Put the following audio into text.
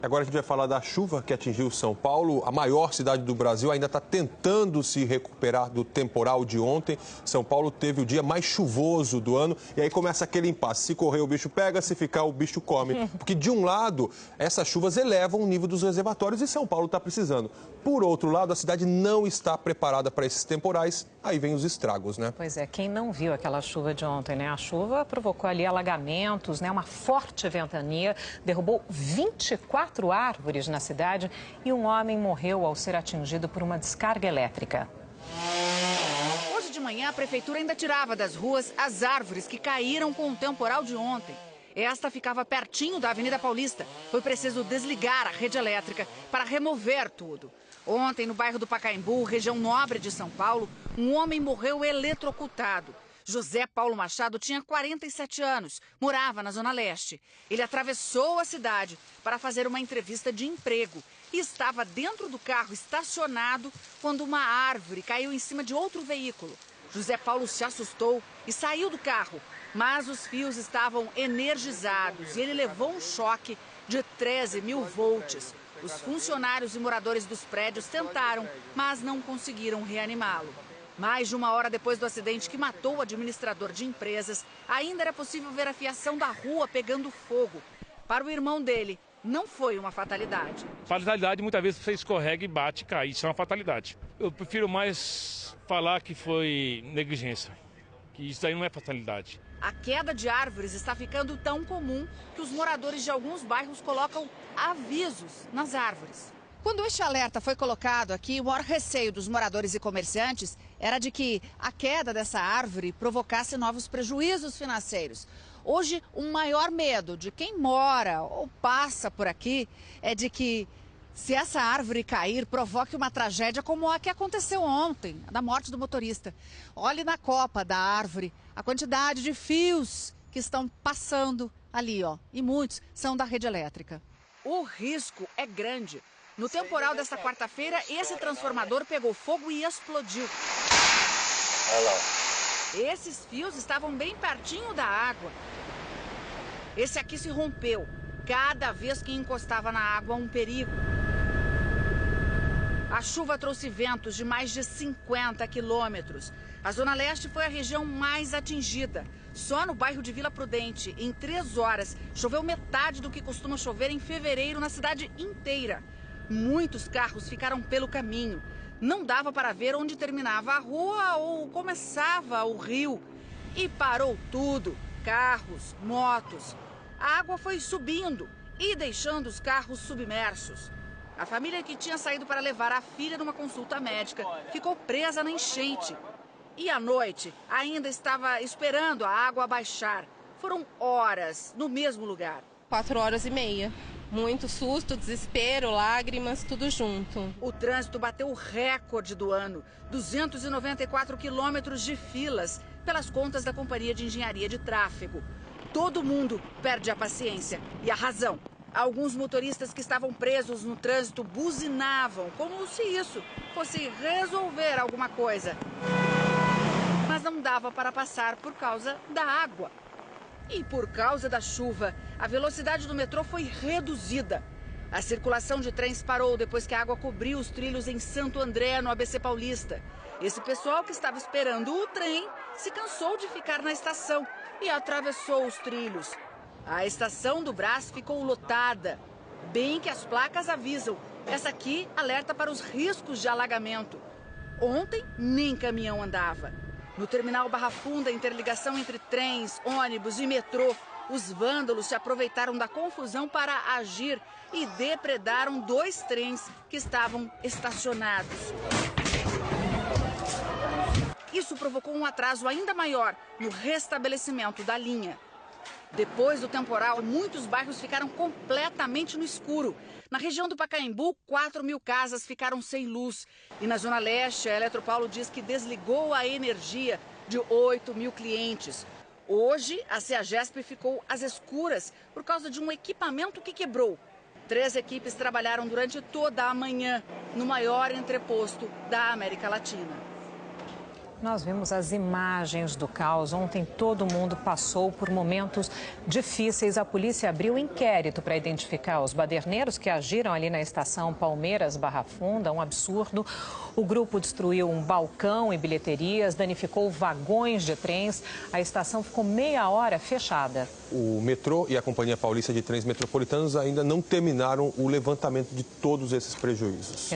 Agora a gente vai falar da chuva que atingiu São Paulo. A maior cidade do Brasil ainda está tentando se recuperar do temporal de ontem. São Paulo teve o dia mais chuvoso do ano e aí começa aquele impasse. Se correr o bicho pega, se ficar o bicho come. Porque de um lado, essas chuvas elevam o nível dos reservatórios e São Paulo está precisando. Por outro lado, a cidade não está preparada para esses temporais. Aí vem os estragos, né? Pois é, quem não viu aquela chuva de ontem, né? A chuva provocou ali alagamentos, né? Uma forte ventania, derrubou 24 árvores na cidade e um homem morreu ao ser atingido por uma descarga elétrica. Hoje de manhã, a prefeitura ainda tirava das ruas as árvores que caíram com o temporal de ontem. Esta ficava pertinho da Avenida Paulista. Foi preciso desligar a rede elétrica para remover tudo. Ontem, no bairro do Pacaembu, região nobre de São Paulo, um homem morreu eletrocutado. José Paulo Machado tinha 47 anos, morava na Zona Leste. Ele atravessou a cidade para fazer uma entrevista de emprego e estava dentro do carro estacionado quando uma árvore caiu em cima de outro veículo. José Paulo se assustou e saiu do carro, mas os fios estavam energizados e ele levou um choque de 13 mil volts. Os funcionários e moradores dos prédios tentaram, mas não conseguiram reanimá-lo. Mais de uma hora depois do acidente que matou o administrador de empresas, ainda era possível ver a fiação da rua pegando fogo. Para o irmão dele, não foi uma fatalidade. Fatalidade, muitas vezes você escorrega e bate e cai. Isso é uma fatalidade. Eu prefiro mais falar que foi negligência, que isso aí não é fatalidade. A queda de árvores está ficando tão comum que os moradores de alguns bairros colocam avisos nas árvores. Quando este alerta foi colocado aqui, o maior receio dos moradores e comerciantes era de que a queda dessa árvore provocasse novos prejuízos financeiros. Hoje, o maior medo de quem mora ou passa por aqui é de que, se essa árvore cair, provoque uma tragédia como a que aconteceu ontem, a da morte do motorista. Olhe na copa da árvore a quantidade de fios que estão passando ali, ó, e muitos são da rede elétrica. O risco é grande. No temporal desta quarta-feira, esse transformador pegou fogo e explodiu. Olha lá. Esses fios estavam bem pertinho da água. Esse aqui se rompeu. Cada vez que encostava na água, um perigo. A chuva trouxe ventos de mais de 50 quilômetros. A Zona Leste foi a região mais atingida. Só no bairro de Vila Prudente, em 3 horas, choveu metade do que costuma chover em fevereiro na cidade inteira. Muitos carros ficaram pelo caminho. Não dava para ver onde terminava a rua ou começava o rio. E parou tudo. Carros, motos. A água foi subindo e deixando os carros submersos. A família que tinha saído para levar a filha numa consulta médica ficou presa na enchente. E à noite ainda estava esperando a água baixar. Foram horas no mesmo lugar. 4h30. Muito susto, desespero, lágrimas, tudo junto. O trânsito bateu o recorde do ano. 294 quilômetros de filas, pelas contas da Companhia de Engenharia de Tráfego. Todo mundo perde a paciência e a razão. Alguns motoristas que estavam presos no trânsito buzinavam, como se isso fosse resolver alguma coisa. Mas não dava para passar por causa da água. E por causa da chuva, a velocidade do metrô foi reduzida. A circulação de trens parou depois que a água cobriu os trilhos em Santo André, no ABC Paulista. Esse pessoal que estava esperando o trem se cansou de ficar na estação e atravessou os trilhos. A estação do Brás ficou lotada. Bem que as placas avisam. Essa aqui alerta para os riscos de alagamento. Ontem, nem caminhão andava. No terminal Barra Funda, a interligação entre trens, ônibus e metrô, os vândalos se aproveitaram da confusão para agir e depredaram 2 trens que estavam estacionados. Isso provocou um atraso ainda maior no restabelecimento da linha. Depois do temporal, muitos bairros ficaram completamente no escuro. Na região do Pacaembu, 4 mil casas ficaram sem luz. E na Zona Leste, a Eletropaulo diz que desligou a energia de 8 mil clientes. Hoje, a CEAGESP ficou às escuras por causa de um equipamento que quebrou. 3 equipes trabalharam durante toda a manhã no maior entreposto da América Latina. Nós vimos as imagens do caos. Ontem todo mundo passou por momentos difíceis. A polícia abriu inquérito para identificar os baderneiros que agiram ali na estação Palmeiras-Barra Funda. Um absurdo. O grupo destruiu um balcão e bilheterias, danificou vagões de trens. A estação ficou meia hora fechada. O metrô e a Companhia Paulista de Trens Metropolitanos ainda não terminaram o levantamento de todos esses prejuízos.